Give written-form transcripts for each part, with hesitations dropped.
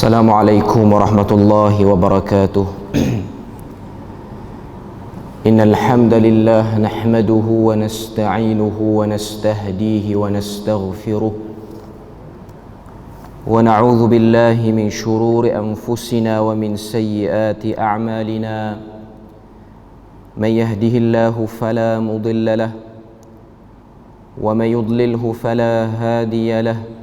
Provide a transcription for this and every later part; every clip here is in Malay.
Assalamualaikum warahmatullahi wabarakatuh. Innal hamdalillah nahmaduhu wa nasta'inuhu wa nastahdihi wa nastaghfiruh wa na'udzu billahi min shururi anfusina wa min sayyiati a'malina. Man yahdihillahu fala mudilla lahu wa man yudlilhu fala hadiya lahu.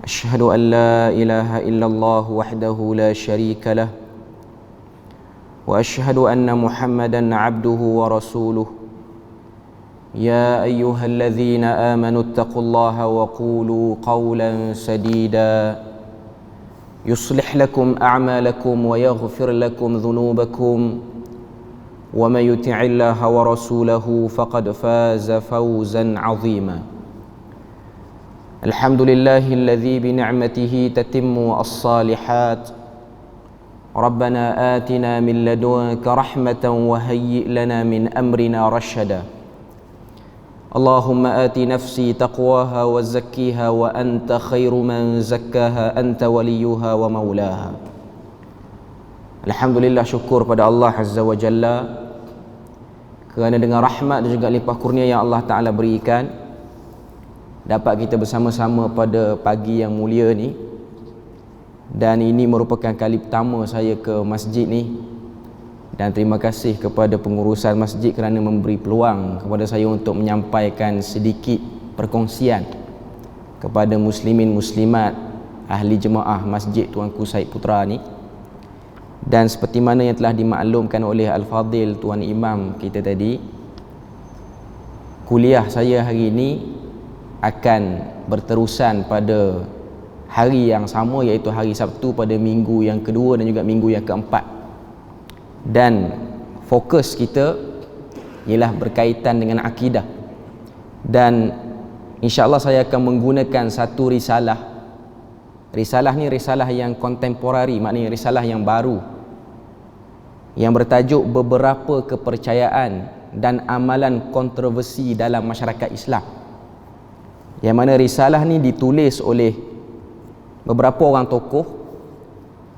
أشهد أن لا إله إلا الله وحده لا شريك له وأشهد أن محمدا عبده ورسوله يا أيها الذين آمنوا اتقوا الله وقولوا قولا سديدا يصلح لكم أعمالكم ويغفر لكم ذنوبكم ومن يطع الله ورسوله فقد فاز فوزا عظيما. Alhamdulillah alladhi bi ni'matihi tatimmu as-salihat. Rabbana atina min ladunka rahmatan wa hayyi' lana min amrina rashada. Allahumma ati nafsi taqwaha wa zakkiha wa anta khairu man zakkaha anta waliyuha wa maulaha. Alhamdulillah, syukur pada Allah Azza wa Jalla kerana dengan rahmat dan juga limpah kurnia yang Allah Ta'ala berikan, dapat kita bersama-sama pada pagi yang mulia ni. Dan ini merupakan kali pertama saya ke masjid ni, dan terima kasih kepada pengurusan masjid kerana memberi peluang kepada saya untuk menyampaikan sedikit perkongsian kepada muslimin muslimat ahli jemaah Masjid Tuanku Syed Putra ni. Dan seperti mana yang telah dimaklumkan oleh Al-Fadil Tuan Imam kita tadi, kuliah saya hari ini akan berterusan pada hari yang sama, iaitu hari Sabtu pada minggu yang kedua dan juga minggu yang keempat. Dan fokus kita ialah berkaitan dengan akidah. Dan insya-Allah saya akan menggunakan satu risalah. Risalah ni risalah yang kontemporari, maknanya risalah yang baru, yang bertajuk Beberapa Kepercayaan dan Amalan Kontroversi dalam Masyarakat Islam. Yang mana risalah ni ditulis oleh beberapa orang tokoh,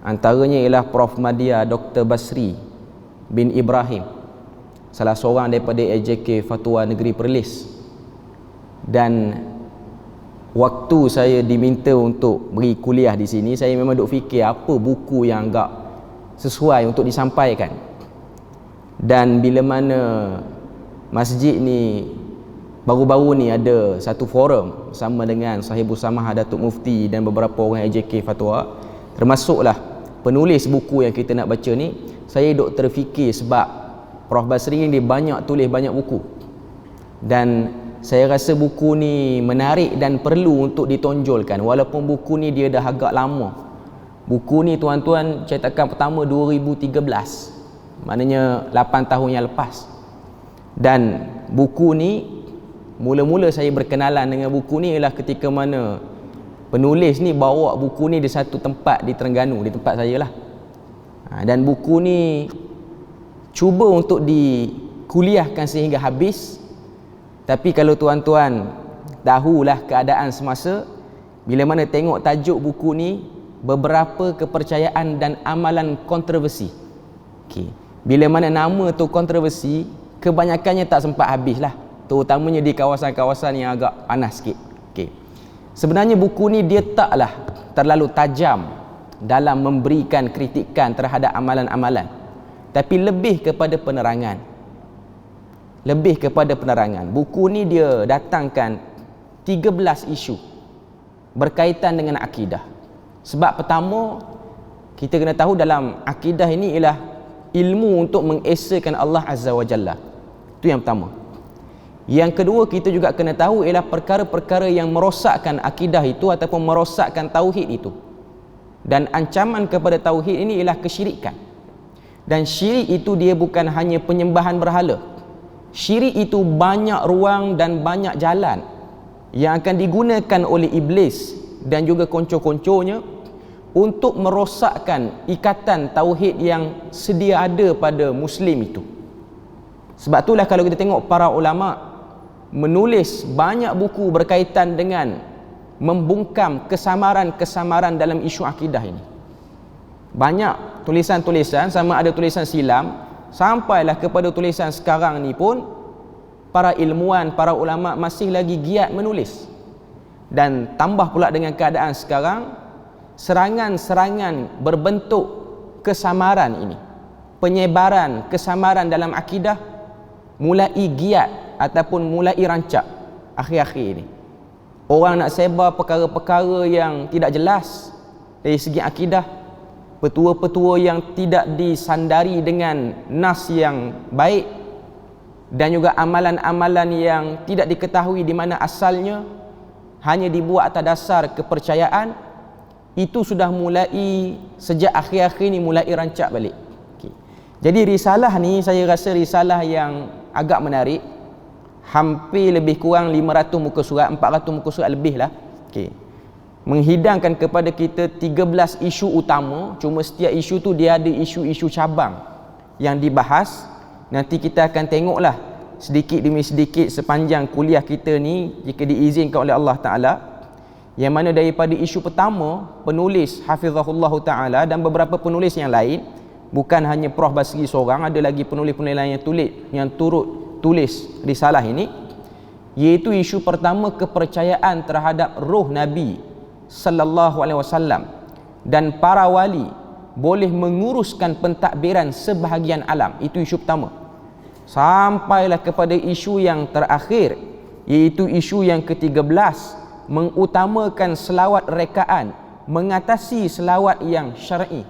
antaranya ialah Prof. Madya Dr. Basri bin Ibrahim, salah seorang daripada AJK Fatwa Negeri Perlis. Dan waktu saya diminta untuk beri kuliah di sini, saya memang duk fikir apa buku yang agak sesuai untuk disampaikan. Dan bila mana masjid ni baru-baru ni ada satu forum bersama dengan Sahibul Samah Datuk Mufti dan beberapa orang AJK Fatwa, termasuklah penulis buku yang kita nak baca ni, saya duk terfikir sebab Prof. Basri ni dia banyak tulis banyak buku, dan saya rasa buku ni menarik dan perlu untuk ditonjolkan. Walaupun buku ni dia dah agak lama. Buku ni tuan-tuan cetakan pertama 2013, maknanya 8 tahun yang lepas. Dan buku ni, mula-mula saya berkenalan dengan buku ni ialah ketika mana penulis ni bawa buku ni di satu tempat di Terengganu, di tempat saya lah. Dan buku ni cuba untuk dikuliahkan sehingga habis. Tapi kalau tuan-tuan tahulah keadaan semasa, bila mana tengok tajuk buku ni, Beberapa Kepercayaan dan Amalan Kontroversi. Okay. Bila mana nama tu kontroversi, kebanyakannya tak sempat habis lah, terutamanya di kawasan-kawasan yang agak panas sikit. Okay. Sebenarnya buku ni dia taklah terlalu tajam dalam memberikan kritikan terhadap amalan-amalan, tapi lebih kepada penerangan. Lebih kepada penerangan. Buku ni dia datangkan 13 isu berkaitan dengan akidah. Sebab pertama, kita kena tahu dalam akidah ini ialah ilmu untuk mengesakan Allah Azza wa Jalla. Itu yang pertama. Yang kedua, kita juga kena tahu ialah perkara-perkara yang merosakkan akidah itu ataupun merosakkan tauhid itu. Dan ancaman kepada tauhid ini ialah kesyirikan. Dan syirik itu dia bukan hanya penyembahan berhala. Syirik itu banyak ruang dan banyak jalan yang akan digunakan oleh iblis dan juga konco-konconya untuk merosakkan ikatan tauhid yang sedia ada pada muslim itu. Sebab itulah kalau kita tengok para ulama menulis banyak buku berkaitan dengan membungkam kesamaran-kesamaran dalam isu akidah ini. Banyak tulisan-tulisan, sama ada tulisan silam, sampailah kepada tulisan sekarang ni pun para ilmuwan, para ulama masih lagi giat menulis. Dan tambah pula dengan keadaan sekarang, serangan-serangan berbentuk kesamaran ini, penyebaran kesamaran dalam akidah mulai giat ataupun mulai rancak akhir-akhir ini. Orang nak sebar perkara-perkara yang tidak jelas dari segi akidah, petua-petua yang tidak disandari dengan nas yang baik, dan juga amalan-amalan yang tidak diketahui di mana asalnya, hanya dibuat atas dasar kepercayaan. Itu sudah mulai sejak akhir-akhir ni mulai rancak balik. Jadi risalah ni saya rasa risalah yang agak menarik. Hampir lebih kurang 500 muka surat, 400 muka surat lebih lah. Menghidangkan kepada kita 13 isu utama. Cuma setiap isu tu dia ada isu-isu cabang yang dibahas. Nanti kita akan tengoklah sedikit demi sedikit sepanjang kuliah kita ni, jika diizinkan oleh Allah Ta'ala. Yang mana daripada isu pertama, penulis Hafizahullah Ta'ala dan beberapa penulis yang lain, bukan hanya Prof Basri seorang, ada lagi penulis-penulis lain yang turut tulis risalah ini, iaitu isu pertama, kepercayaan terhadap roh Nabi sallallahu alaihi wasallam dan para wali boleh menguruskan pentadbiran sebahagian alam. Itu isu pertama. Sampailah kepada isu yang terakhir, iaitu isu yang ke-13, mengutamakan selawat rekaan mengatasi selawat yang syar'i.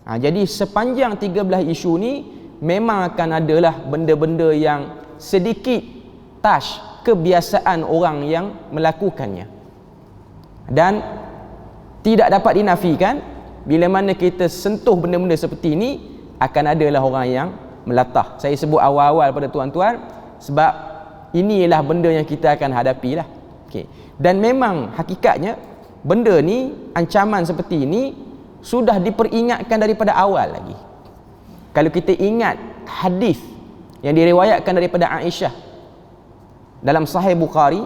Jadi sepanjang 13 isu ni memang akan adalah benda-benda yang sedikit touch kebiasaan orang yang melakukannya, dan tidak dapat dinafikan bila mana kita sentuh benda-benda seperti ini akan adalah orang yang melatah. Saya sebut awal-awal pada tuan-tuan sebab ini ialah benda yang kita akan hadapi lah. Dan memang hakikatnya benda ni, ancaman seperti ini sudah diperingatkan daripada awal lagi. Kalau kita ingat hadis yang diriwayatkan daripada Aisyah dalam Sahih Bukhari,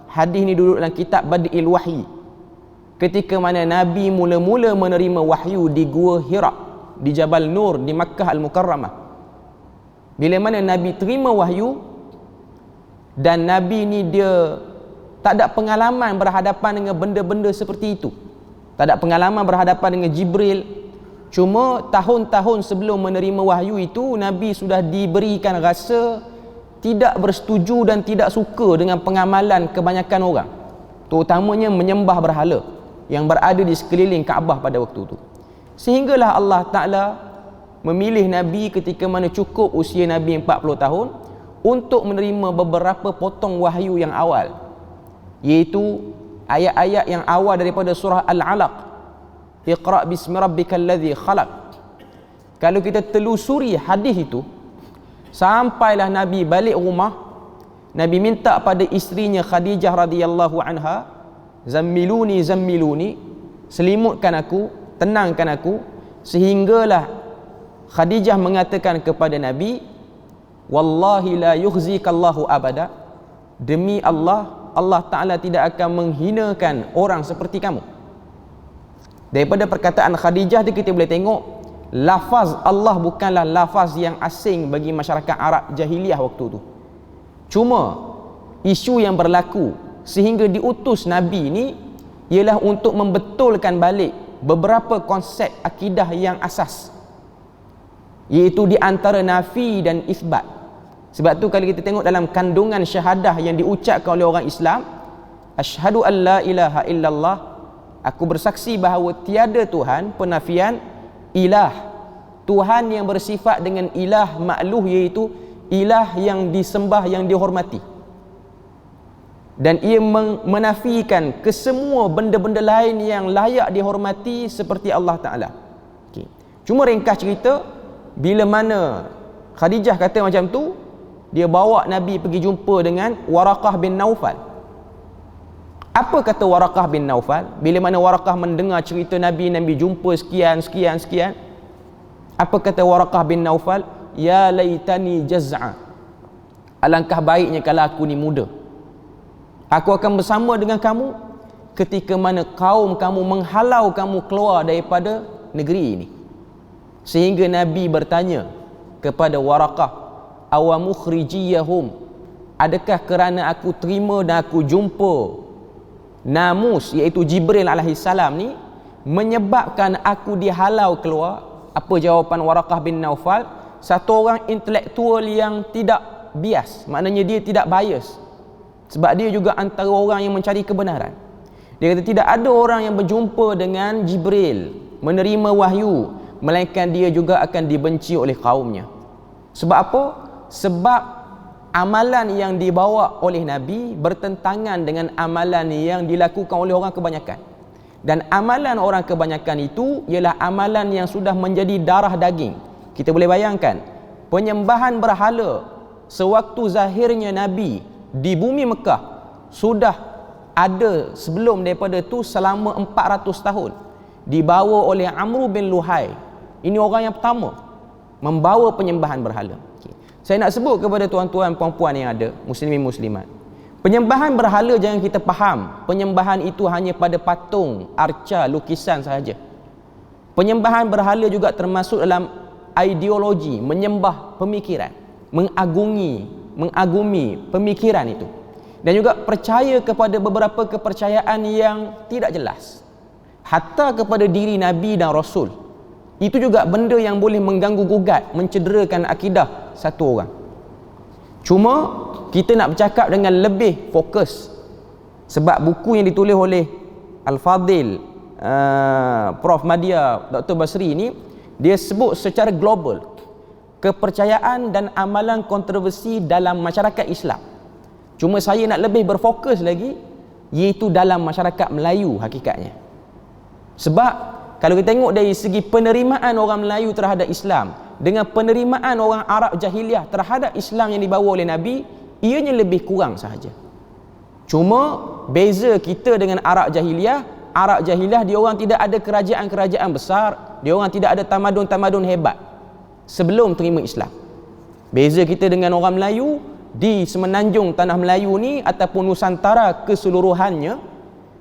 hadis ni duduk dalam kitab Bad'il Wahyi, ketika mana Nabi mula-mula menerima wahyu di Gua Hira di Jabal Nur di Makkah Al-Mukarramah. Bila mana Nabi terima wahyu, dan Nabi ni dia tak ada pengalaman berhadapan dengan benda-benda seperti itu, tak ada pengalaman berhadapan dengan Jibril. Cuma tahun-tahun sebelum menerima wahyu itu, Nabi sudah diberikan rasa tidak bersetuju dan tidak suka dengan pengamalan kebanyakan orang, terutamanya menyembah berhala yang berada di sekeliling Kaabah pada waktu itu. Sehinggalah Allah Ta'ala memilih Nabi ketika mana cukup usia Nabi 40 tahun untuk menerima beberapa potong wahyu yang awal, iaitu ayat-ayat yang awal daripada surah Al-Alaq, Iqra' bismi rabbikal ladzi khalaq. Kalau kita telusuri hadis itu, sampailah Nabi balik rumah, Nabi minta pada isterinya Khadijah radhiyallahu anha, zammiluni zammiluni, selimutkan aku, tenangkan aku. Sehinggalah Khadijah mengatakan kepada Nabi, wallahi la yukhzikallahu abada, demi Allah, Allah Ta'ala tidak akan menghinakan orang seperti kamu. Daripada perkataan Khadijah tu kita boleh tengok lafaz Allah bukanlah lafaz yang asing bagi masyarakat Arab jahiliah waktu tu. Cuma isu yang berlaku sehingga diutus Nabi ni ialah untuk membetulkan balik beberapa konsep akidah yang asas, iaitu di antara nafi dan isbat. Sebab tu kalau kita tengok dalam kandungan syahadah yang diucapkan oleh orang Islam, asyhadu an la ilaha illallah, aku bersaksi bahawa tiada Tuhan, penafian ilah, Tuhan yang bersifat dengan ilah makluh, iaitu ilah yang disembah, yang dihormati, dan ia menafikan kesemua benda-benda lain yang layak dihormati seperti Allah Ta'ala. Cuma ringkas cerita, bila mana Khadijah kata macam tu, dia bawa Nabi pergi jumpa dengan Waraqah bin Naufal. Apa kata Waraqah bin Naufal bila mana Waraqah mendengar cerita Nabi jumpa sekian. Apa kata Waraqah bin Naufal? Ya laitani jaz'a, alangkah baiknya kalau aku ni muda, aku akan bersama dengan kamu ketika mana kaum kamu menghalau kamu keluar daripada negeri ini. Sehingga Nabi bertanya kepada Waraqah, awamukhrijiyahum, adakah kerana aku terima dan aku jumpa namus iaitu Jibril alaihissalam ni menyebabkan aku dihalau keluar? Apa jawapan Waraqah bin Naufal? Satu orang intelektual yang tidak bias, maknanya dia tidak bias, sebab dia juga antara orang yang mencari kebenaran. Dia kata tidak ada orang yang berjumpa dengan Jibril menerima wahyu melainkan dia juga akan dibenci oleh kaumnya. Sebab apa? Sebab amalan yang dibawa oleh Nabi bertentangan dengan amalan yang dilakukan oleh orang kebanyakan. Dan amalan orang kebanyakan itu ialah amalan yang sudah menjadi darah daging. Kita boleh bayangkan penyembahan berhala sewaktu zahirnya Nabi di bumi Mekah sudah ada sebelum daripada tu selama 400 tahun, dibawa oleh Amr bin Luhai. Ini orang yang pertama membawa penyembahan berhala. Saya nak sebut kepada tuan-tuan puan-puan yang ada, muslimin muslimat, penyembahan berhala jangan kita faham penyembahan itu hanya pada patung, arca, lukisan sahaja. Penyembahan berhala juga termasuk dalam ideologi, menyembah pemikiran, mengagumi pemikiran itu, dan juga percaya kepada beberapa kepercayaan yang tidak jelas, hatta kepada diri Nabi dan Rasul. Itu juga benda yang boleh mengganggu gugat, mencederakan akidah satu orang. Cuma kita nak bercakap dengan lebih fokus, sebab buku yang ditulis oleh Al-Fadil Prof. Madya Dr. Basri ni, dia sebut secara global kepercayaan dan amalan kontroversi dalam masyarakat Islam. Cuma saya nak lebih berfokus lagi, iaitu dalam masyarakat Melayu hakikatnya. Sebab kalau kita tengok dari segi penerimaan orang Melayu terhadap Islam dengan penerimaan orang Arab jahiliah terhadap Islam yang dibawa oleh Nabi, ianya lebih kurang sahaja. Cuma beza kita dengan Arab jahiliah dia orang tidak ada kerajaan-kerajaan besar, dia orang tidak ada tamadun-tamadun hebat sebelum terima Islam. Beza kita dengan orang Melayu, di semenanjung tanah Melayu ni ataupun Nusantara keseluruhannya,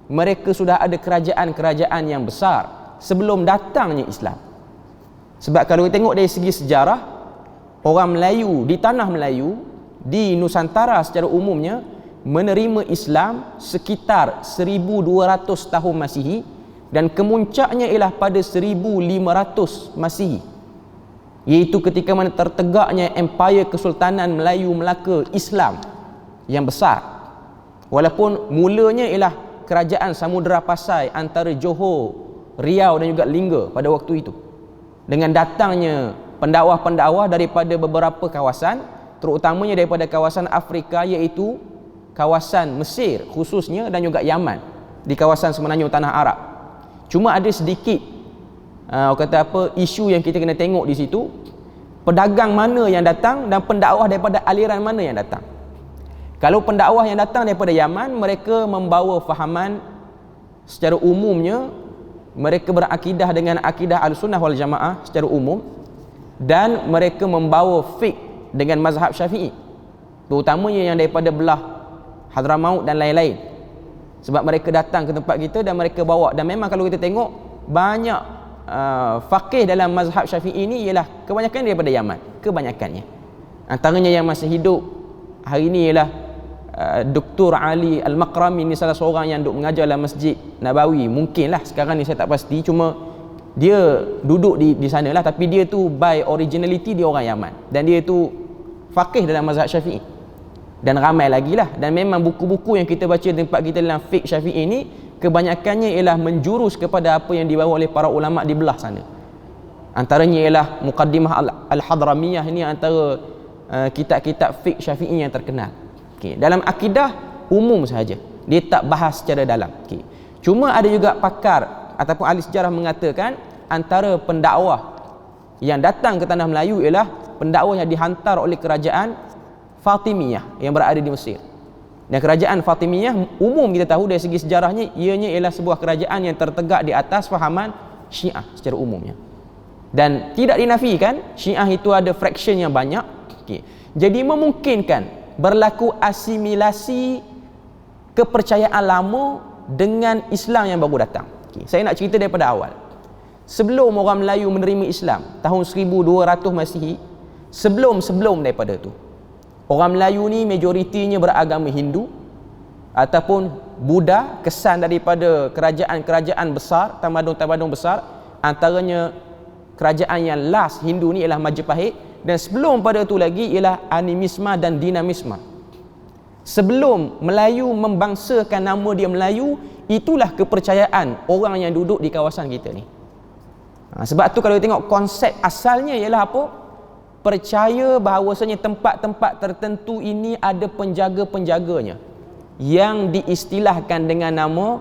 mereka sudah ada kerajaan-kerajaan yang besar sebelum datangnya Islam. Sebab kalau kita tengok dari segi sejarah, orang Melayu di tanah Melayu, di Nusantara secara umumnya menerima Islam sekitar 1200 tahun Masihi, dan kemuncaknya ialah pada 1500 Masihi, iaitu ketika mana tertegaknya Empire Kesultanan Melayu Melaka Islam yang besar. Walaupun mulanya ialah kerajaan Samudera Pasai antara Johor, Riau dan juga Lingga pada waktu itu. Dengan datangnya pendakwah-pendakwah daripada beberapa kawasan, terutamanya daripada kawasan Afrika, iaitu kawasan Mesir khususnya dan juga Yaman, di kawasan semenanjung tanah Arab. Cuma ada sedikit kata apa, isu yang kita kena tengok di situ, pedagang mana yang datang dan pendakwah daripada aliran mana yang datang. Kalau pendakwah yang datang daripada Yaman, mereka membawa fahaman secara umumnya, mereka berakidah dengan akidah Ahlussunnah wal Jamaah secara umum, dan mereka membawa fiqh dengan mazhab Syafi'i, terutamanya yang daripada belah Hadramaut dan lain-lain. Sebab mereka datang ke tempat kita dan mereka bawa, dan memang kalau kita tengok banyak faqih dalam mazhab Syafi'i ini ialah kebanyakan daripada Yaman, kebanyakannya. Antaranya yang masih hidup hari ini ialah Dr. Ali Al-Makrami, ni salah seorang yang duk mengajar dalam Masjid Nabawi. Mungkinlah sekarang ni saya tak pasti, cuma dia duduk di sana lah, tapi dia tu by originality dia orang Yaman, dan dia tu faqih dalam mazhab Syafi'i, dan ramai lagi lah. Dan memang buku-buku yang kita baca tempat kita dalam fiqh Syafi'i ini kebanyakannya ialah menjurus kepada apa yang dibawa oleh para ulama di belah sana. Antaranya ialah Muqaddimah Al-Hadramiyah, ini antara kitab-kitab fiqh Syafi'i yang terkenal. Okay. Dalam akidah umum sahaja, dia tak bahas secara dalam. Okay. Cuma ada juga pakar ataupun ahli sejarah mengatakan antara pendakwah yang datang ke tanah Melayu ialah pendakwah yang dihantar oleh kerajaan Fatimiyah yang berada di Mesir. Dan kerajaan Fatimiyah umum kita tahu dari segi sejarahnya, ianya ialah sebuah kerajaan yang tertegak di atas fahaman Syiah secara umumnya. Dan tidak dinafikan Syiah itu ada fraction yang banyak. Okay. Jadi memungkinkan berlaku asimilasi kepercayaan lama dengan Islam yang baru datang. Saya nak cerita daripada awal. Sebelum orang Melayu menerima Islam tahun 1200 Masihi, sebelum daripada tu, orang Melayu ni majoritinya beragama Hindu ataupun Buddha, kesan daripada kerajaan-kerajaan besar, tamadun-tamadun besar. Antaranya kerajaan yang last Hindu ni ialah Majapahit, dan sebelum pada tu lagi ialah animisma dan dinamisma. Sebelum Melayu membangsakan nama dia Melayu, itulah kepercayaan orang yang duduk di kawasan kita ni. Sebab tu kalau kita tengok konsep asalnya ialah apa? Percaya bahawasanya tempat-tempat tertentu ini ada penjaga-penjaganya yang diistilahkan dengan nama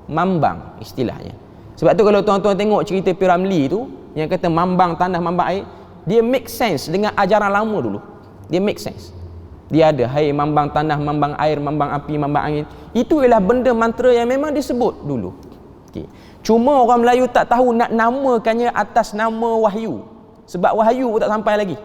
mambang istilahnya. Sebab tu kalau tuan-tuan tengok cerita P. Ramlee tu yang kata mambang tanah, mambang air, dia make sense dengan ajaran lama dulu. Dia make sense. Dia ada hai mambang tanah, mambang air, mambang api, mambang angin. Itu ialah benda mantra yang memang disebut dulu. Okay. Cuma orang Melayu tak tahu nak namakannya atas nama wahyu. Sebab wahyu pun tak sampai lagi.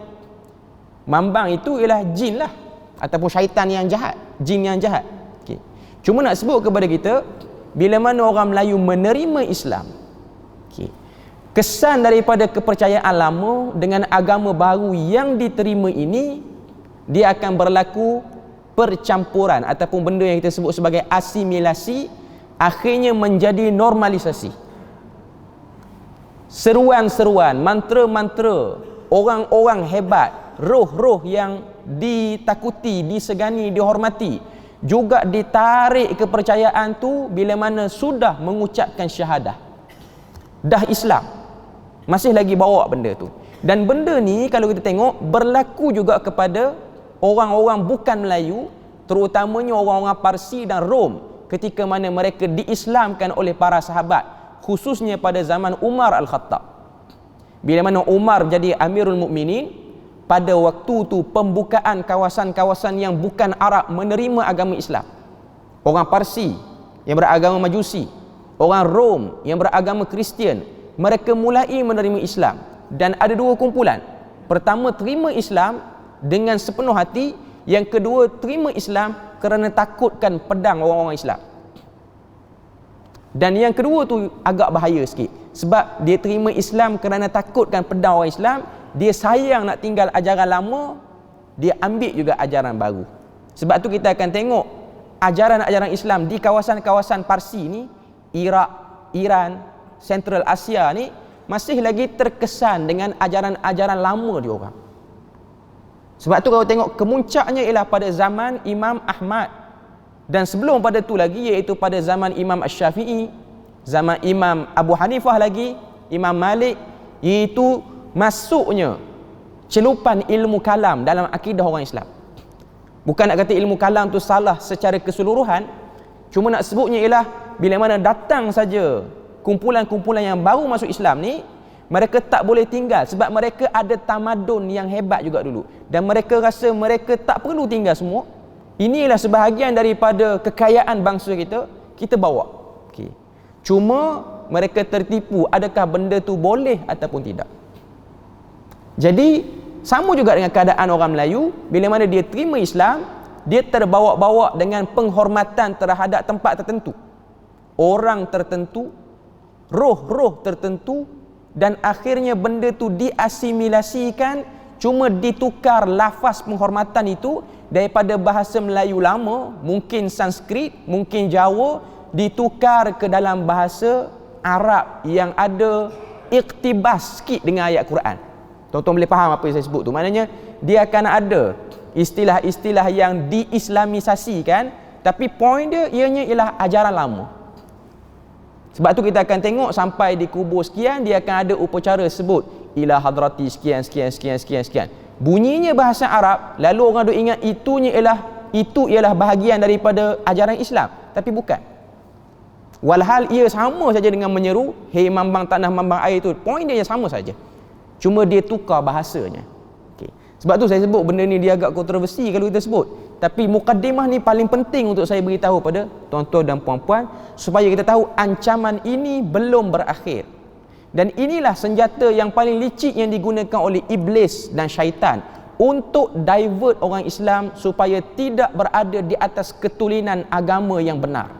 Mambang itu ialah jin lah, ataupun syaitan yang jahat, jin yang jahat. Okay. Cuma nak sebut kepada kita, bila mana orang Melayu menerima Islam, okay, kesan daripada kepercayaan lama dengan agama baru yang diterima ini, dia akan berlaku percampuran ataupun benda yang kita sebut sebagai asimilasi, akhirnya menjadi normalisasi. Seruan-seruan, mantra-mantra orang-orang hebat, roh-roh yang ditakuti, disegani, dihormati, juga ditarik kepercayaan tu bila mana sudah mengucapkan syahadah, dah Islam, masih lagi bawa benda tu. Dan benda ni kalau kita tengok berlaku juga kepada orang-orang bukan Melayu, terutamanya orang-orang Parsi dan Rom, ketika mana mereka diislamkan oleh para sahabat, khususnya pada zaman Umar Al-Khattab. Bila mana Umar jadi Amirul Mukminin, pada waktu tu pembukaan kawasan-kawasan yang bukan Arab menerima agama Islam. Orang Parsi yang beragama Majusi, orang Rom yang beragama Kristian, mereka mulai menerima Islam. Dan ada dua kumpulan. Pertama, terima Islam dengan sepenuh hati. Yang kedua, terima Islam kerana takutkan pedang orang-orang Islam. Dan yang kedua tu agak bahaya sikit. Sebab dia terima Islam kerana takutkan pedang orang Islam, dia sayang nak tinggal ajaran lama, dia ambil juga ajaran baru. Sebab tu kita akan tengok ajaran-ajaran Islam di kawasan-kawasan Parsi ni, Iraq, Iran, Central Asia ni, masih lagi terkesan dengan ajaran-ajaran lama dia orang. Sebab tu kalau tengok kemuncaknya ialah pada zaman Imam Ahmad, dan sebelum pada tu lagi iaitu pada zaman Imam Asy-Syafi'i, zaman Imam Abu Hanifah lagi, Imam Malik, iaitu masuknya celupan ilmu kalam dalam akidah orang Islam. Bukan nak kata ilmu kalam tu salah secara keseluruhan, cuma nak sebutnya ialah bila mana datang saja kumpulan-kumpulan yang baru masuk Islam ni, mereka tak boleh tinggal sebab mereka ada tamadun yang hebat juga dulu, dan mereka rasa mereka tak perlu tinggal semua. Inilah sebahagian daripada kekayaan bangsa kita bawa. Okay. Cuma mereka tertipu adakah benda tu boleh ataupun tidak. Jadi sama juga dengan keadaan orang Melayu, bila mana dia terima Islam, dia terbawa-bawa dengan penghormatan terhadap tempat tertentu, orang tertentu, roh-roh tertentu, dan akhirnya benda tu diasimilasikan. Cuma ditukar lafaz penghormatan itu daripada bahasa Melayu lama, mungkin Sanskrit, mungkin Jawa, ditukar ke dalam bahasa Arab yang ada iktibas sikit dengan ayat Quran. Tuan-tuan boleh faham apa yang saya sebut tu? Maknanya dia akan ada istilah-istilah yang diislamisasikan, tapi poin dia ianya ialah ajaran lama. Sebab tu kita akan tengok sampai di kubur sekian, dia akan ada upacara sebut ila hadrati sekian. Bunyinya bahasa Arab, lalu orang duk ingat itu ialah bahagian daripada ajaran Islam, tapi bukan. Walhal ia sama saja dengan menyeru hei mambang tanah, mambang air itu. Poin dia yang sama saja. Cuma dia tukar bahasanya. Okay. Sebab tu saya sebut benda ni dia agak kontroversi kalau kita sebut. Tapi mukaddimah ni paling penting untuk saya beritahu pada tuan-tuan dan puan-puan, supaya kita tahu ancaman ini belum berakhir. Dan inilah senjata yang paling licik yang digunakan oleh iblis dan syaitan untuk divert orang Islam supaya tidak berada di atas ketulinan agama yang benar.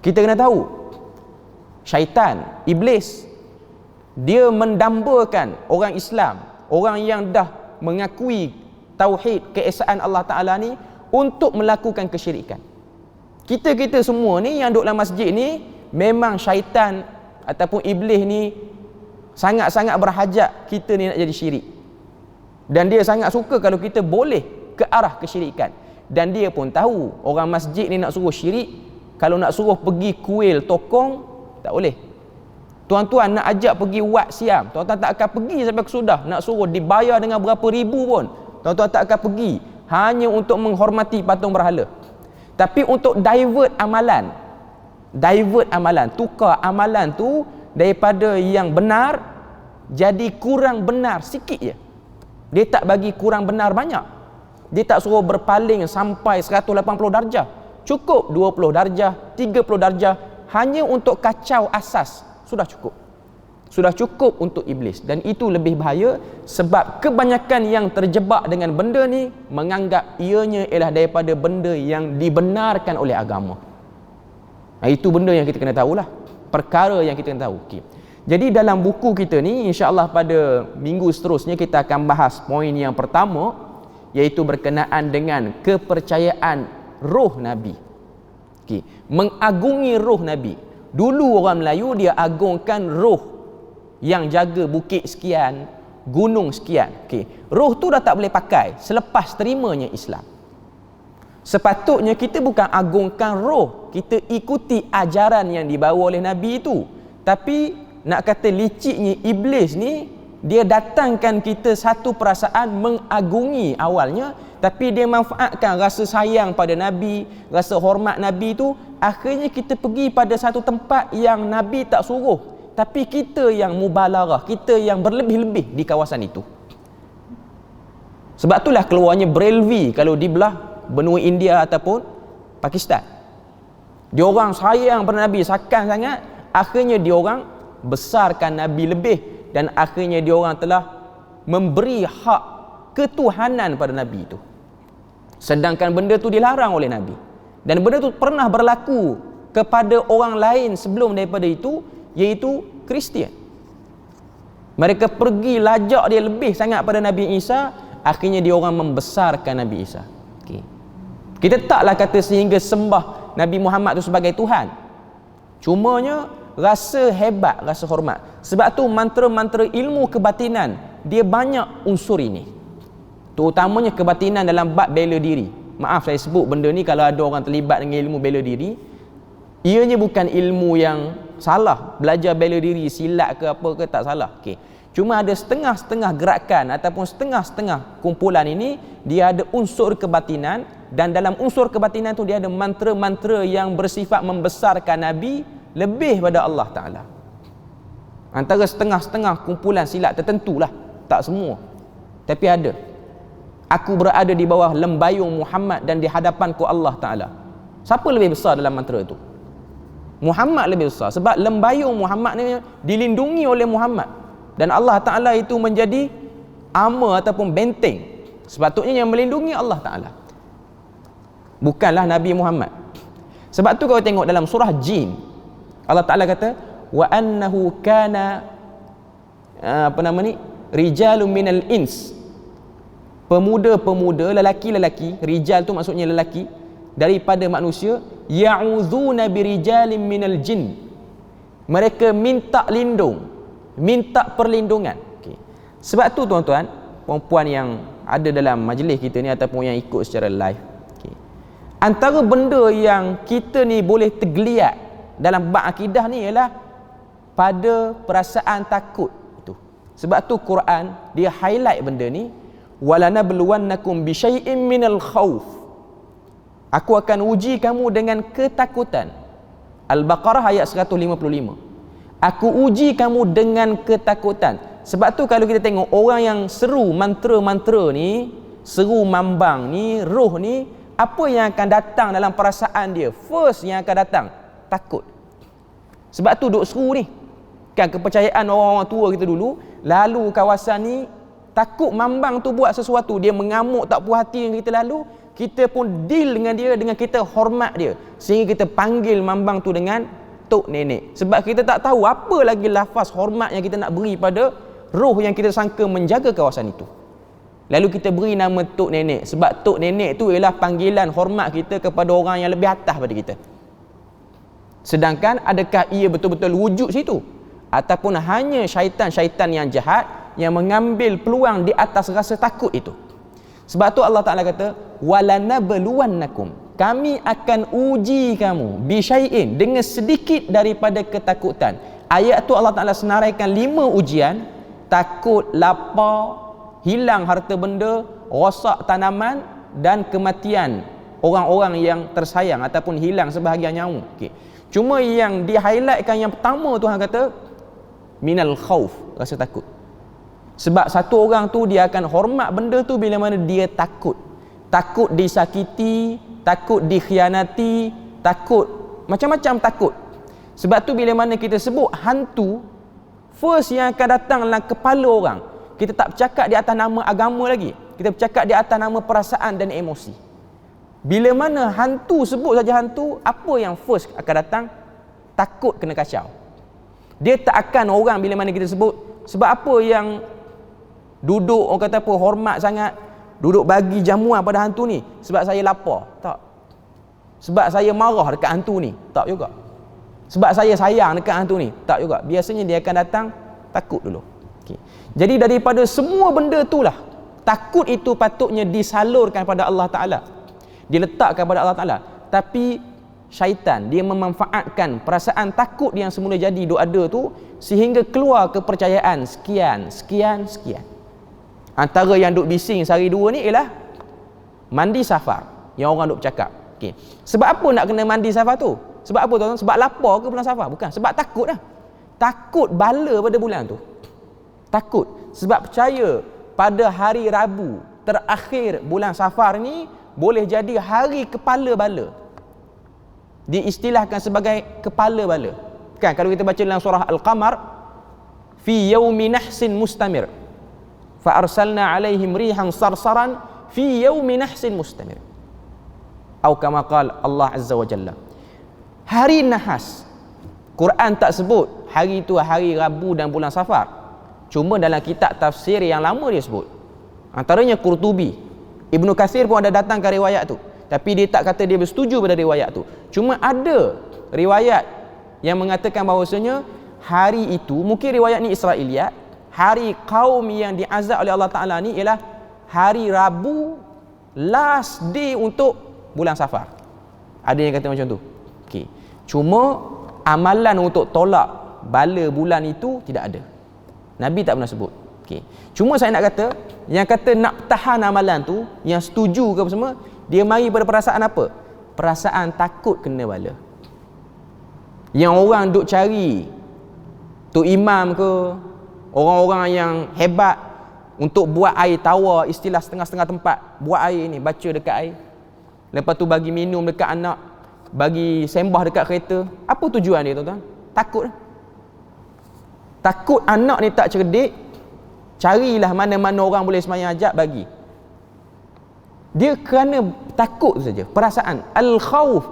Kita kena tahu syaitan, iblis, dia mendambakan orang Islam, orang yang dah mengakui tauhid, keesaan Allah Ta'ala ni, untuk melakukan kesyirikan. Kita semua ni yang duduk dalam masjid ni, memang syaitan ataupun iblis ni sangat-sangat berhajat kita ni nak jadi syirik. Dan dia sangat suka kalau kita boleh ke arah kesyirikan. Dan dia pun tahu orang masjid ni nak suruh syirik, kalau nak suruh pergi kuil tokong, tak boleh. Tuan-tuan nak ajak pergi wat siam, tuan-tuan tak akan pergi sampai kesudah. Nak suruh dibayar dengan berapa ribu pun, tuan-tuan tak akan pergi, hanya untuk menghormati patung berhala. Tapi untuk divert amalan, tukar amalan tu daripada yang benar jadi kurang benar sikit je. Dia tak bagi kurang benar banyak. Dia tak suruh berpaling sampai 180 darjah. Cukup 20 darjah, 30 darjah, hanya untuk kacau asas. Sudah cukup untuk iblis. Dan itu lebih bahaya, sebab kebanyakan yang terjebak dengan benda ni menganggap ianya ialah daripada benda yang dibenarkan oleh agama. Itu benda yang kita kena tahulah, perkara yang kita kena tahu. Okay. Jadi dalam buku kita ni, insya-Allah pada minggu seterusnya kita akan bahas poin yang pertama, iaitu berkenaan dengan kepercayaan roh Nabi. Okay. Mengagungi roh Nabi. Dulu orang Melayu dia agungkan roh yang jaga bukit sekian, gunung sekian. Okay. Roh tu dah tak boleh pakai selepas terimanya Islam. Sepatutnya kita bukan agungkan roh, kita ikuti ajaran yang dibawa oleh Nabi itu. Tapi nak kata liciknya iblis ni, dia datangkan kita satu perasaan mengagungi awalnya, tapi dia manfaatkan rasa sayang pada Nabi, rasa hormat Nabi tu, akhirnya kita pergi pada satu tempat yang Nabi tak suruh, tapi kita yang mubalarah, kita yang berlebih-lebih di kawasan itu. Sebab itulah keluarnya Braille kalau dibelah benua India ataupun Pakistan. Dia orang sayang pada Nabi sakan sangat, akhirnya dia orang besarkan Nabi lebih, dan akhirnya dia orang telah memberi hak ketuhanan pada Nabi itu. Sedangkan benda tu dilarang oleh Nabi. Dan benda tu pernah berlaku kepada orang lain sebelum daripada itu, iaitu Kristian. Mereka pergi lajak dia lebih sangat pada Nabi Isa, akhirnya dia orang membesarkan Nabi Isa. Okay. Kita taklah kata sehingga sembah Nabi Muhammad tu sebagai Tuhan. Cumanya rasa hebat, rasa hormat. Sebab tu mantra-mantra ilmu kebatinan dia banyak unsur ini. Terutamanya kebatinan dalam bab bela diri. Maaf saya sebut benda ni kalau ada orang terlibat dengan ilmu bela diri, ianya bukan ilmu yang salah. Belajar bela diri, silat ke apa ke tak salah. Okey. Cuma ada setengah-setengah gerakan ataupun setengah-setengah kumpulan ini dia ada unsur kebatinan, dan dalam unsur kebatinan tu dia ada mantra-mantra yang bersifat membesarkan Nabi lebih pada Allah Ta'ala. Antara setengah-setengah kumpulan silat tertentulah, tak semua, tapi ada. Aku berada di bawah lembayung Muhammad dan di hadapanku Allah Ta'ala. Siapa lebih besar dalam mantra itu? Muhammad lebih besar, sebab lembayung Muhammad ni dilindungi oleh Muhammad, dan Allah Ta'ala itu menjadi armor ataupun benteng. Sepatutnya yang melindungi Allah Ta'ala, bukanlah Nabi Muhammad. Sebab tu kalau tengok dalam surah Jin, Allah Ta'ala kata wa annahu kana rijalun minal ins, pemuda-pemuda, lelaki-lelaki, rijal tu maksudnya lelaki daripada manusia, ya'udzuuna birijalin minal jin, mereka minta lindung, minta perlindungan. Okay. Sebab tu tuan-tuan, puan-puan yang ada dalam majlis kita ni ataupun yang ikut secara live, okay, antara benda yang kita ni boleh tergeliat dalam bab akidah ni ialah pada perasaan takut itu. Sebab tu Quran dia highlight benda ni, walanabluwannakum bisyai'in minal khauf, aku akan uji kamu dengan ketakutan. Al-Baqarah ayat 155, aku uji kamu dengan ketakutan. Sebab tu kalau kita tengok orang yang seru mantra-mantra ni, seru mambang ni, roh ni, apa yang akan datang dalam perasaan dia? First yang akan datang, takut. Sebab tu duk seru ni kan, kepercayaan orang-orang tua kita dulu, lalu kawasan ni takut mambang tu buat sesuatu, dia mengamuk tak puas hati dengan kita, lalu kita pun deal dengan dia, dengan kita hormat dia, sehingga kita panggil mambang tu dengan tok nenek. Sebab kita tak tahu apa lagi lafaz hormat yang kita nak beri pada roh yang kita sangka menjaga kawasan itu. Lalu kita beri nama tok nenek, sebab tok nenek tu ialah panggilan hormat kita kepada orang yang lebih atas pada kita. Sedangkan adakah ia betul-betul wujud situ, ataupun hanya syaitan-syaitan yang jahat yang mengambil peluang di atas rasa takut itu? Sebab tu Allah Ta'ala kata, walanabluwannakum, kami akan uji kamu bisyai'in, dengan sedikit daripada ketakutan. Ayat tu Allah Ta'ala senaraikan 5 ujian: takut, lapar, hilang harta benda, rosak tanaman, dan kematian orang-orang yang tersayang ataupun hilang sebahagian nyawa. Okay. Cuma yang di-highlightkan yang pertama, Tuhan kata minal khauf, rasa takut. Sebab satu orang tu dia akan hormat benda tu bila mana dia takut. Takut disakiti, takut dikhianati, takut macam-macam takut. Sebab tu bila mana kita sebut hantu, first yang akan datang dalam kepala orang, kita tak bercakap di atas nama agama lagi, kita bercakap di atas nama perasaan dan emosi. Bila mana hantu, sebut saja hantu, apa yang first akan datang? Takut kena kacau. Dia tak akan orang bila mana kita sebut. Sebab apa yang duduk, orang kata apa, hormat sangat, duduk bagi jamuan pada hantu ni? Sebab saya lapar? Tak. Sebab saya marah dekat hantu ni? Tak juga. Sebab saya sayang dekat hantu ni? Tak juga. Biasanya dia akan datang takut dulu. Okay. Jadi daripada semua benda itulah, takut itu patutnya disalurkan pada Allah Ta'ala, diletakkan pada Allah Ta'ala. Tapi syaitan, dia memanfaatkan perasaan takut yang semula jadi duk ada tu, sehingga keluar kepercayaan sekian. Antara yang duk bising sehari dua ni ialah mandi safar, yang orang duk bercakap. Okay. Sebab apa nak kena mandi safar tu? Sebab apa tuan-tuan? Sebab lapar ke bulan safar? Bukan. Sebab takut lah. Takut bala pada bulan tu. Takut. Sebab percaya pada hari Rabu terakhir bulan safar ni boleh jadi hari kepala bala. Diistilahkan sebagai kepala bala. Kan kalau kita baca dalam surah Al-Qamar, fi yaumi nahsin mustamir, fa arsalna alaihim rihan sarsaran fi yaumi nahsin mustamir. Atau kama qala Allah Azza wa Jalla. Hari nahas, Quran tak sebut hari itu hari Rabu dan bulan Safar. Cuma dalam kitab tafsir yang lama dia sebut. Antaranya Qurtubi, Ibnu Katsir pun ada datangkan riwayat tu. Tapi dia tak kata dia bersetuju pada riwayat tu. Cuma ada riwayat yang mengatakan bahawasanya hari itu, mungkin riwayat ni Israiliyat, hari kaum yang diazab oleh Allah Ta'ala ni ialah hari Rabu, last day untuk bulan Safar. Ada yang kata macam tu. Okay. Cuma amalan untuk tolak bala bulan itu tidak ada. Nabi tak pernah sebut. Okay. Cuma saya nak kata, yang kata nak tahan amalan tu, yang setuju ke apa semua, dia mari pada perasaan apa? Perasaan takut kena bala. Yang orang duk cari tu imam ke, orang-orang yang hebat untuk buat air tawar, istilah setengah-setengah tempat, buat air ni, baca dekat air, lepas tu bagi minum dekat anak, bagi sembah dekat kereta. Apa tujuan dia tuan-tuan? Takut. Takut anak ni tak cerdik, carilah mana-mana orang boleh sembahyang hajat bagi. Dia kerana takut tu saja, perasaan al-khauf.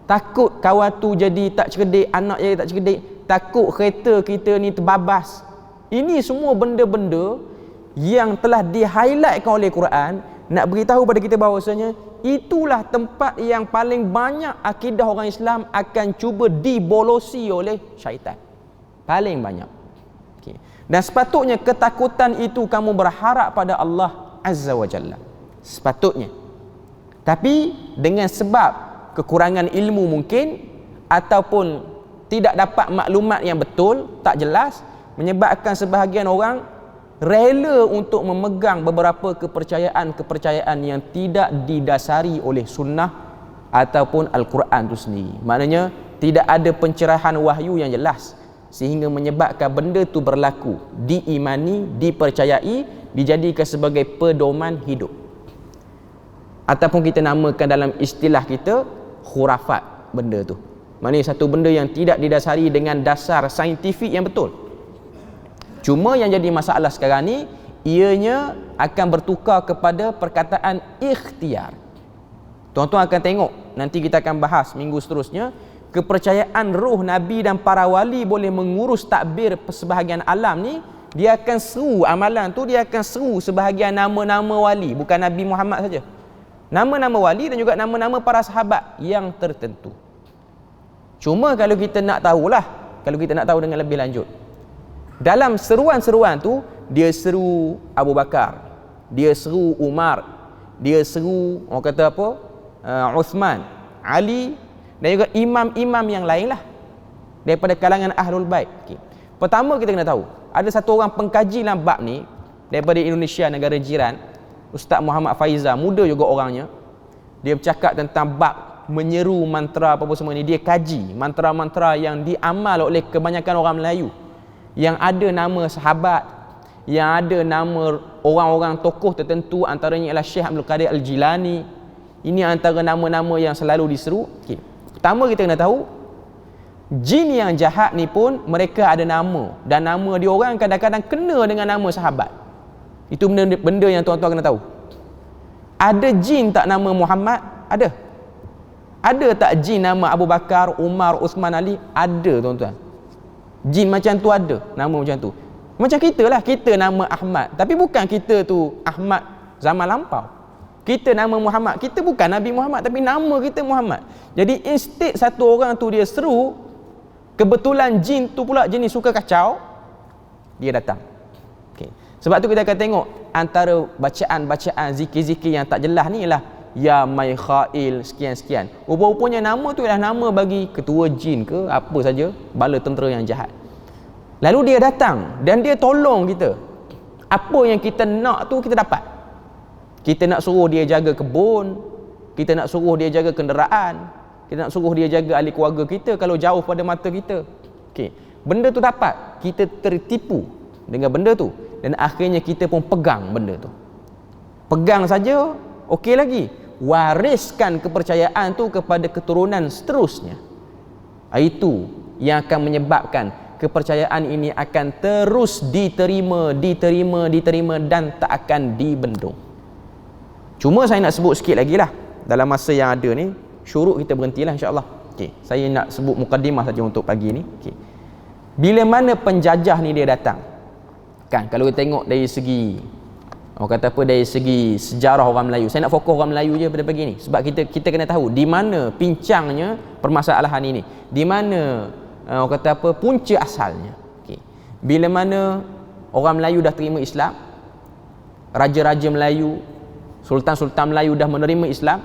Takut kawan tu jadi tak cerdik, anak jadi tak cerdik, takut kereta kita ni terbabas. Ini semua benda-benda yang telah di-highlightkan oleh Quran, nak beritahu pada kita bahawasanya itulah tempat yang paling banyak akidah orang Islam akan cuba dibolosi oleh syaitan. Paling banyak. Okay. Dan sepatutnya ketakutan itu kamu berharap pada Allah Azza wa Jalla. Sepatutnya. Tapi dengan sebab kekurangan ilmu mungkin, ataupun tidak dapat maklumat yang betul, tak jelas, menyebabkan sebahagian orang rela untuk memegang beberapa kepercayaan-kepercayaan yang tidak didasari oleh sunnah ataupun Al-Quran itu sendiri. Maknanya tidak ada pencerahan wahyu yang jelas, sehingga menyebabkan benda itu berlaku, diimani, dipercayai, dijadikan sebagai pedoman hidup. Ataupun kita namakan dalam istilah kita khurafat benda tu. Maknanya satu benda yang tidak didasari dengan dasar saintifik yang betul. Cuma yang jadi masalah sekarang ni, ianya akan bertukar kepada perkataan ikhtiar. Tuan-tuan akan tengok, nanti kita akan bahas minggu seterusnya, kepercayaan roh Nabi dan para wali boleh mengurus takbir sebahagian alam ni, dia akan seru amalan tu, dia akan seru sebahagian nama-nama wali, bukan Nabi Muhammad saja. Nama-nama wali dan juga nama-nama para sahabat yang tertentu. Cuma kalau kita nak tahulah, kalau kita nak tahu dengan lebih lanjut, dalam seruan-seruan tu, dia seru Abu Bakar, dia seru Umar, dia seru orang kata apa, Uthman, Ali dan juga imam-imam yang lain lah daripada kalangan Ahlul Bait. Okay. Pertama kita kena tahu, ada satu orang pengkaji dalam bab ni daripada Indonesia, negara jiran, Ustaz Muhammad Faiza, muda juga orangnya. Dia bercakap tentang bab menyeru mantra apa-apa semua ni. Dia kaji mantra-mantra yang diamal oleh kebanyakan orang Melayu, yang ada nama sahabat, yang ada nama orang-orang tokoh tertentu, antaranya ialah Syekh Abdul Qadir Al-Jilani. Ini antara nama-nama yang selalu diseru. Okay. Pertama kita kena tahu, jin yang jahat ni pun mereka ada nama, dan nama dia orang kadang-kadang kena dengan nama sahabat. Itu benda yang tuan-tuan kena tahu. Ada jin tak nama Muhammad? Ada. Ada tak jin nama Abu Bakar, Umar, Uthman, Ali? Ada tuan-tuan. Jin macam tu ada, nama macam tu. Macam kita lah, kita nama Ahmad, tapi bukan kita tu Ahmad zaman lampau. Kita nama Muhammad, kita bukan Nabi Muhammad, tapi nama kita Muhammad. Jadi instead satu orang tu dia seru, kebetulan jin tu pula jenis suka kacau, dia datang. Okay. Sebab tu kita akan tengok antara bacaan-bacaan zikir-zikir yang tak jelas ni ialah Ya Mai Khail sekian-sekian. Rupa-rupanya nama tu ialah nama bagi ketua jin ke apa saja, bala tentera yang jahat. Lalu dia datang dan dia tolong kita. Apa yang kita nak tu kita dapat. Kita nak suruh dia jaga kebun, kita nak suruh dia jaga kenderaan, kita nak suruh dia jaga ahli keluarga kita kalau jauh pada mata kita. Okey, benda tu dapat, kita tertipu dengan benda tu, dan akhirnya kita pun pegang benda tu. Pegang saja okey lagi, wariskan kepercayaan tu kepada keturunan seterusnya. Itu yang akan menyebabkan kepercayaan ini akan terus diterima dan tak akan dibendung. Cuma saya nak sebut sikit lagi lah, dalam masa yang ada ni, syuruk kita berhentilah insya-Allah. Okey, saya nak sebut mukadimah saja untuk pagi ni. Okey. Bila mana penjajah ni dia datang, kan kalau kita tengok dari segi orang kata apa, dari segi sejarah orang Melayu, saya nak fokus orang Melayu je pada pagi ni, sebab kita kena tahu di mana pincangnya permasalahan ini, di mana orang kata apa, punca asalnya. Okey. Bila mana orang Melayu dah terima Islam, raja-raja Melayu, sultan-sultan Melayu dah menerima Islam,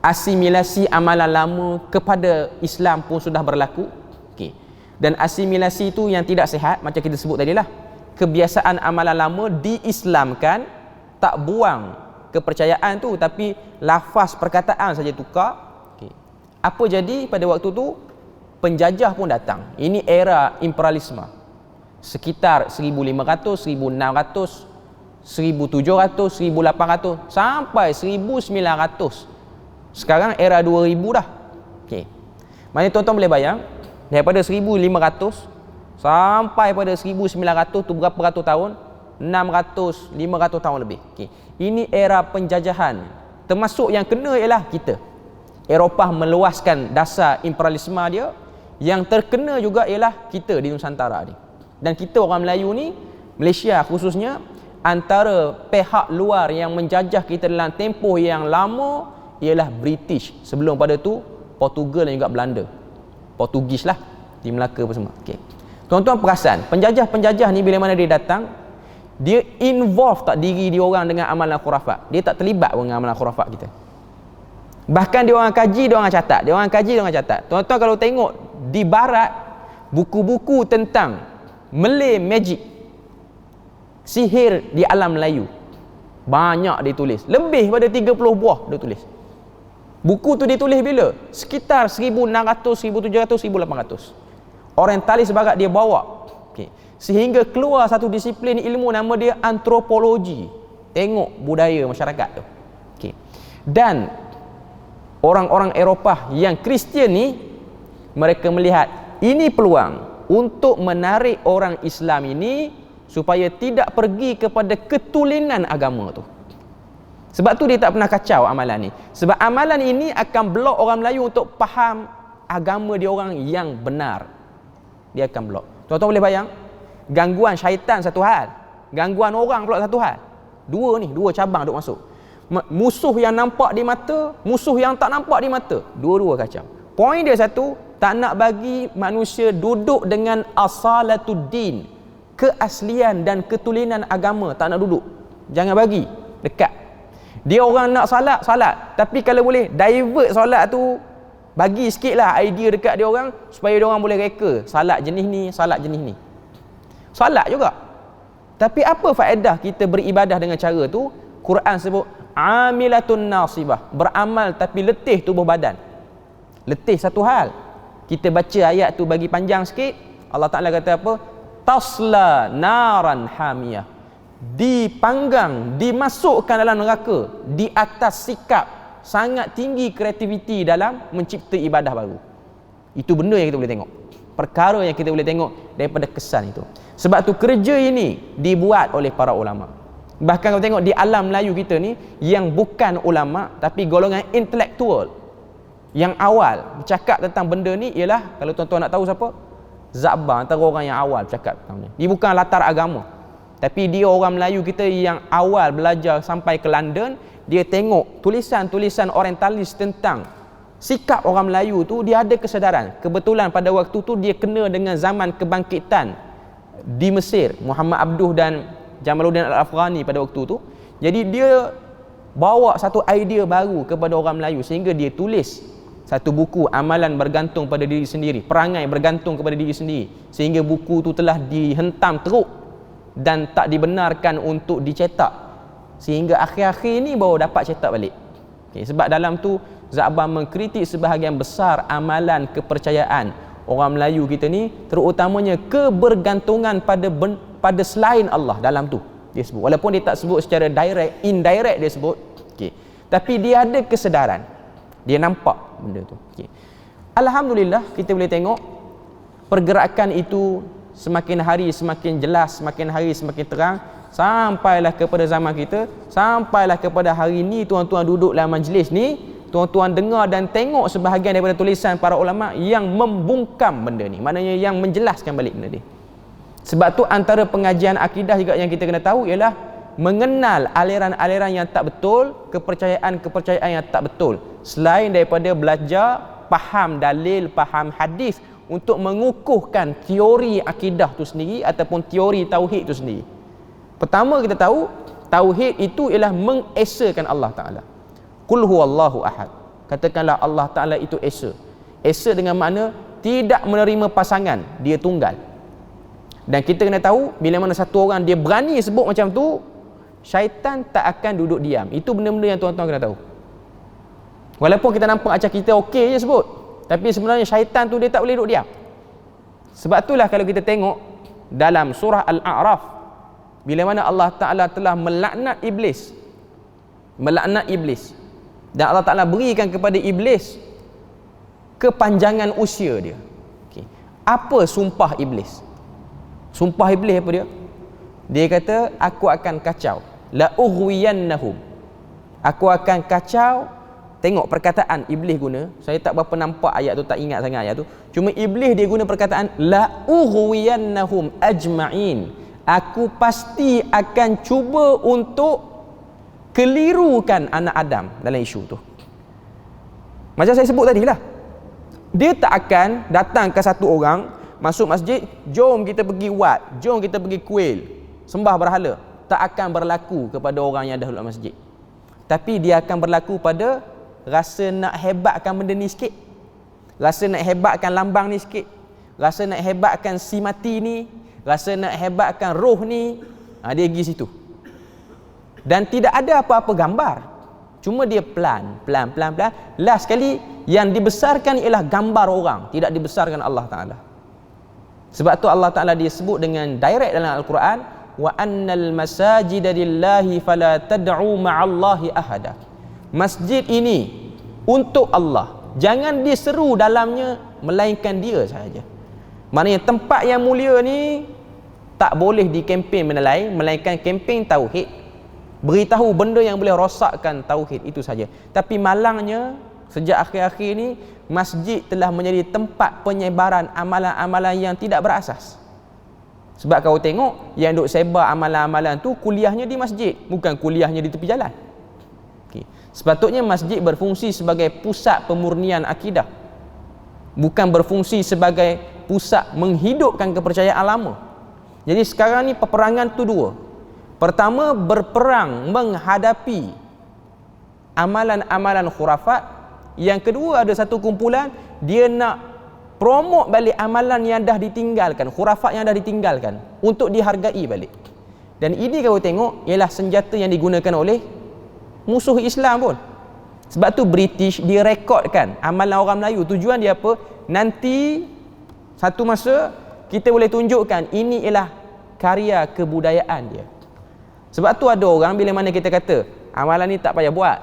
asimilasi amalan lama kepada Islam pun sudah berlaku. Okey. Dan asimilasi itu yang tidak sihat, macam kita sebut tadi lah, kebiasaan amalan lama diislamkan, tak buang kepercayaan tu, tapi lafaz perkataan saja tukar. Okey. Apa jadi pada waktu tu? Penjajah pun datang. Ini era imperialisme. Sekitar 1500, 1600, 1700, 1800 sampai 1900. Sekarang era 2000 dah. Okey. Maknanya tuan-tuan boleh bayang, daripada 1500 sampai pada 1900 tu berapa ratus tahun? 600, 500 tahun lebih. Okey. Ini era penjajahan. Termasuk yang kena ialah kita. Eropah meluaskan dasar imperialisme dia. Yang terkena juga ialah kita di Nusantara ni. Dan kita orang Melayu ni, Malaysia khususnya, antara pihak luar yang menjajah kita dalam tempoh yang lama ialah British. Sebelum pada tu Portugal dan juga Belanda. Portugis lah di Melaka apa semua. Okey. Tuan-tuan perasan, penjajah-penjajah ni bila mana dia datang, dia involve tak diri dia orang dengan amalan khurafat. Dia tak terlibat dengan amalan khurafat kita. Bahkan dia orang kaji, dia orang catat. Dia orang kaji, dia orang catat. Tuan-tuan kalau tengok di barat, buku-buku tentang Malay magic, sihir di alam Melayu, banyak ditulis. Lebih pada 30 buah dia tulis. Buku tu ditulis bila? Sekitar 1600, 1700, 1800. Orientalis barat dia bawa. Okay. Sehingga keluar satu disiplin ilmu nama dia antropologi. Tengok budaya masyarakat tu. Okay. Dan orang-orang Eropah yang Kristian ni, mereka melihat ini peluang untuk menarik orang Islam ini supaya tidak pergi kepada ketulinan agama tu. Sebab tu dia tak pernah kacau amalan ni. Sebab amalan ini akan blok orang Melayu untuk faham agama dia orang yang benar. Dia akan blok. Tuan-tuan boleh bayang, gangguan syaitan satu hal, gangguan orang pula satu hal. Dua cabang duk masuk. Musuh yang nampak di mata, musuh yang tak nampak di mata, dua-dua kacau. Poin dia satu, tak nak bagi manusia duduk dengan asalatuddin, keaslian dan ketulinan agama. Tak nak duduk, jangan bagi dekat. Dia orang nak salat, tapi kalau boleh divert solat tu, bagi sikit lah idea dekat dia orang supaya dia orang boleh reka salat jenis ni, salat jenis ni. Salat juga, tapi apa faedah kita beribadah dengan cara tu? Quran sebut amilatun nasibah, beramal tapi letih tubuh badan. Letih satu hal. Kita baca ayat tu bagi panjang sikit, Allah Ta'ala kata apa? Tasla naran hamiyah, dipanggang, dimasukkan dalam neraka di atas sikap sangat tinggi kreativiti dalam mencipta ibadah baru. Itu benda yang kita boleh tengok, perkara yang kita boleh tengok daripada kesan itu. Sebab tu kerja ini dibuat oleh para ulama. Bahkan kalau tengok di alam Melayu kita ni, yang bukan ulama tapi golongan intelektual yang awal bercakap tentang benda ni ialah, kalau tuan-tuan nak tahu siapa? Za'bar, antara orang yang awal bercakap tentang ni. Dia bukan latar agama, tapi dia orang Melayu kita yang awal belajar sampai ke London. Dia tengok tulisan-tulisan orientalis tentang sikap orang Melayu tu, dia ada kesedaran. Kebetulan pada waktu tu dia kena dengan zaman kebangkitan di Mesir, Muhammad Abduh dan Jamaluddin Al-Afghani pada waktu tu. Jadi dia bawa satu idea baru kepada orang Melayu, sehingga dia tulis satu buku amalan bergantung pada diri sendiri, perangai bergantung kepada diri sendiri, sehingga buku tu telah dihentam teruk dan tak dibenarkan untuk dicetak, sehingga akhir-akhir ni baru dapat cetak balik. Okay, sebab dalam tu Za'bar mengkritik sebahagian besar amalan kepercayaan orang Melayu kita ni, terutamanya kebergantungan pada selain Allah dalam tu dia sebut. Walaupun dia tak sebut secara direct, indirect dia sebut. Okay, tapi dia ada kesedaran, dia nampak benda tu. Okay, alhamdulillah kita boleh tengok pergerakan itu semakin hari semakin jelas, semakin hari semakin terang, sampailah kepada zaman kita, sampailah kepada hari ni. Tuan-tuan duduk dalam majlis ni, tuan-tuan dengar dan tengok sebahagian daripada tulisan para ulama yang membungkam benda ni, maknanya yang menjelaskan balik benda ni. Sebab tu antara pengajian akidah juga yang kita kena tahu ialah mengenal aliran-aliran yang tak betul, kepercayaan-kepercayaan yang tak betul, selain daripada belajar faham dalil, faham hadis untuk mengukuhkan teori akidah tu sendiri ataupun teori tauhid tu sendiri. Pertama kita tahu tauhid itu ialah mengesakan Allah Ta'ala. Qul huwallahu ahad, katakanlah Allah Ta'ala itu esa. Esa dengan makna tidak menerima pasangan, dia tunggal. Dan kita kena tahu, bila mana satu orang dia berani sebut macam tu, syaitan tak akan duduk diam. Itu benda-benda yang tuan-tuan kena tahu. Walaupun kita nampak macam kita okey je sebut, tapi sebenarnya syaitan tu dia tak boleh duduk diam. Sebab itulah kalau kita tengok dalam surah Al-A'raf, bila mana Allah Ta'ala telah melaknat iblis, dan Allah Ta'ala berikan kepada iblis kepanjangan usia dia. Okay, apa sumpah iblis? Sumpah iblis apa dia? Dia kata, aku akan kacau, la ughwiyannahum, aku akan kacau. Tengok perkataan iblis guna, saya tak berapa nampak ayat tu, tak ingat sangat ayat tu. Cuma iblis dia guna perkataan la ughwiyannahum ajma'in, aku pasti akan cuba untuk kelirukan anak Adam dalam isu tu. Macam saya sebut tadi lah, dia tak akan datang ke satu orang masuk masjid, jom kita pergi wat, jom kita pergi kuil, sembah berhala. Tak akan berlaku kepada orang yang dah dalam masjid. Tapi dia akan berlaku pada rasa nak hebatkan benda ni sikit, rasa nak hebatkan lambang ni sikit, rasa nak hebatkan si mati ni, rasa nak hebatkan roh ni. Dia pergi situ. Dan tidak ada apa-apa gambar, cuma dia pelan. Last sekali yang dibesarkan ialah gambar orang, tidak dibesarkan Allah Ta'ala. Sebab tu Allah Ta'ala dia sebut dengan direct dalam Al-Quran, wa annal masajida lillahi fala tad'u ma'allahi ahada. Masjid ini untuk Allah, jangan diseru dalamnya melainkan dia sahaja. Maknanya tempat yang mulia ni tak boleh dikempen benda lain melainkan kempen tauhid. beritahu benda yang boleh rosakkan tauhid, itu saja. Tapi malangnya sejak akhir-akhir ni masjid telah menjadi tempat penyebaran amalan-amalan yang tidak berasas. Sebab kau tengok yang duk sebar amalan-amalan tu kuliahnya di masjid, bukan kuliahnya di tepi jalan. Okay. Sepatutnya masjid berfungsi sebagai pusat pemurnian akidah, bukan berfungsi sebagai pusat menghidupkan kepercayaan lama. Jadi sekarang ni peperangan tu dua. Pertama, berperang menghadapi amalan-amalan khurafat. Yang kedua, ada satu kumpulan dia nak promote balik amalan yang dah ditinggalkan, khurafat yang dah ditinggalkan, untuk dihargai balik. Dan ini kalau tengok ialah senjata yang digunakan oleh musuh Islam pun. Sebab tu British dia rekodkan amalan orang Melayu. Tujuan dia apa? Nanti satu masa kita boleh tunjukkan ini ialah karya kebudayaan dia. Sebab tu ada orang bila mana kita kata amalan ni tak payah buat,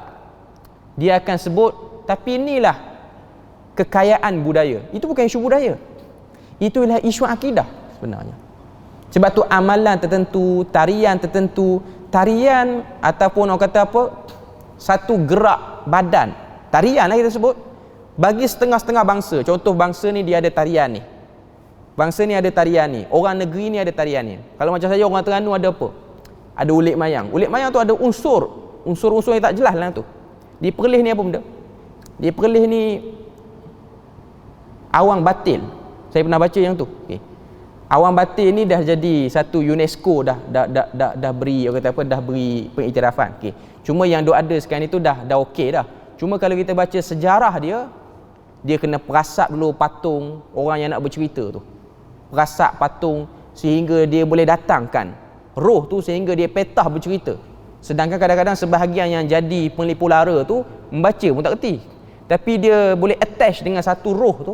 dia akan sebut tapi inilah kekayaan budaya. Itu bukan isu budaya, itu ialah isu akidah sebenarnya. Sebab tu amalan tertentu, tarian tertentu, tarian ataupun orang kata apa, satu gerak badan, tarian lah kita sebut, bagi setengah-setengah bangsa. Contoh bangsa ni dia ada tarian ni, bangsa ni ada tarian ni, orang negeri ni ada tarian ni. Kalau macam saya orang Terengganu ada apa? Ada ulik mayang. Ulik mayang tu ada unsur-unsur yang tak jelas dalam tu. Di Perlis ni apa benda? Di Perlis ni awang batil. Saya pernah baca yang tu. Okay. Awang batil ni dah jadi satu UNESCO, dah beri orang kata apa, dah beri pengiktirafan. Okay. Cuma yang duk ada sekarang itu dah okey dah. Cuma kalau kita baca sejarah dia kena perasap dulu patung orang yang nak bercerita tu. Perasap patung sehingga dia boleh datangkan roh tu, sehingga dia petah bercerita. Sedangkan kadang-kadang sebahagian yang jadi penipu lara tu membaca pun tak reti, tapi dia boleh attach dengan satu roh tu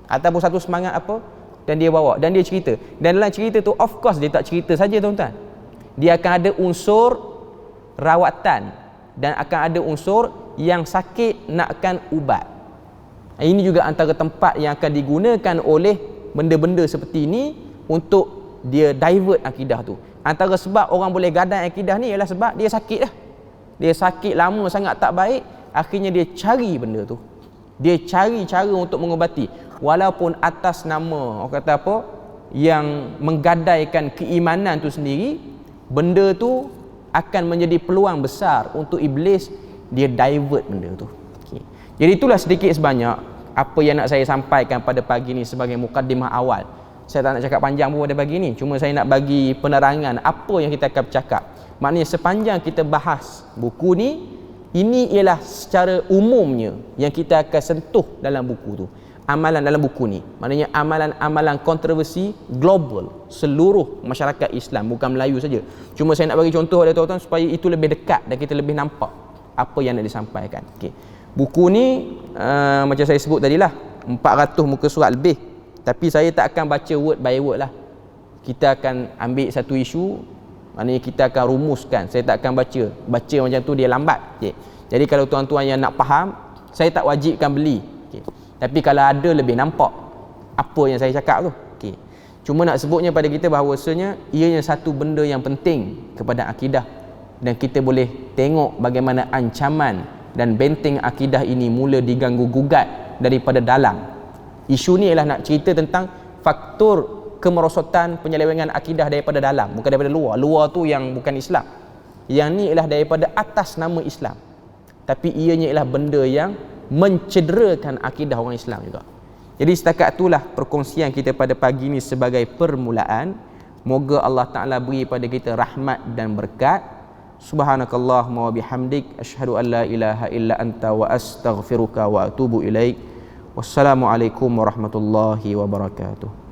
ataupun satu semangat apa, dan dia bawa dan dia cerita. Dan dalam cerita tu of course dia tak cerita saja tuan-tuan, dia akan ada unsur rawatan dan akan ada unsur yang sakit nakkan ubat. Ini juga antara tempat yang akan digunakan oleh benda-benda seperti ini untuk dia divert akidah tu. Antara sebab orang boleh gadai akidah ni ialah sebab dia sakit dah. Dia sakit lama sangat tak baik, akhirnya dia cari benda tu. Dia cari cara untuk mengubati, walaupun atas nama orang kata apa yang menggadaikan keimanan tu sendiri, benda tu akan menjadi peluang besar untuk iblis dia divert benda tu. Okay. Jadi itulah sedikit sebanyak apa yang nak saya sampaikan pada pagi ni sebagai mukaddimah awal. Saya tak nak cakap panjang pun pada pagi ni, cuma saya nak bagi penerangan apa yang kita akan bercakap. Maknanya sepanjang kita bahas buku ni, ini ialah secara umumnya yang kita akan sentuh dalam buku tu. Amalan dalam buku ni, maknanya amalan-amalan kontroversi global, seluruh masyarakat Islam, bukan Melayu saja. Cuma saya nak bagi contoh pada tuan-tuan supaya itu lebih dekat dan kita lebih nampak apa yang nak disampaikan. Okay. Buku ni macam saya sebut tadilah 400 muka surat lebih. Tapi saya tak akan baca word by word lah. Kita akan ambil satu isu, maknanya kita akan rumuskan. Saya tak akan baca macam tu dia lambat. Okay. Jadi kalau tuan-tuan yang nak faham, saya tak wajibkan beli. Okay. Tapi kalau ada lebih nampak apa yang saya cakap tu. Okay. Cuma nak sebutnya pada kita bahawasanya ianya satu benda yang penting kepada akidah, dan kita boleh tengok bagaimana ancaman dan benteng akidah ini mula diganggu gugat daripada dalam. Isu ni ialah nak cerita tentang faktor kemerosotan penyelewengan akidah daripada dalam, bukan daripada luar. Luar tu yang bukan Islam. Yang ni ialah daripada atas nama Islam, tapi ianya ialah benda yang mencederakan akidah orang Islam juga. Jadi setakat itulah perkongsian kita pada pagi ni sebagai permulaan. Moga Allah Ta'ala beri pada kita rahmat dan berkat. Subhanakallahumma wa bihamdik, asyhadu an la ilaha illa anta wa astaghfiruka wa atubu ilaik. Wassalamualaikum warahmatullahi wabarakatuh.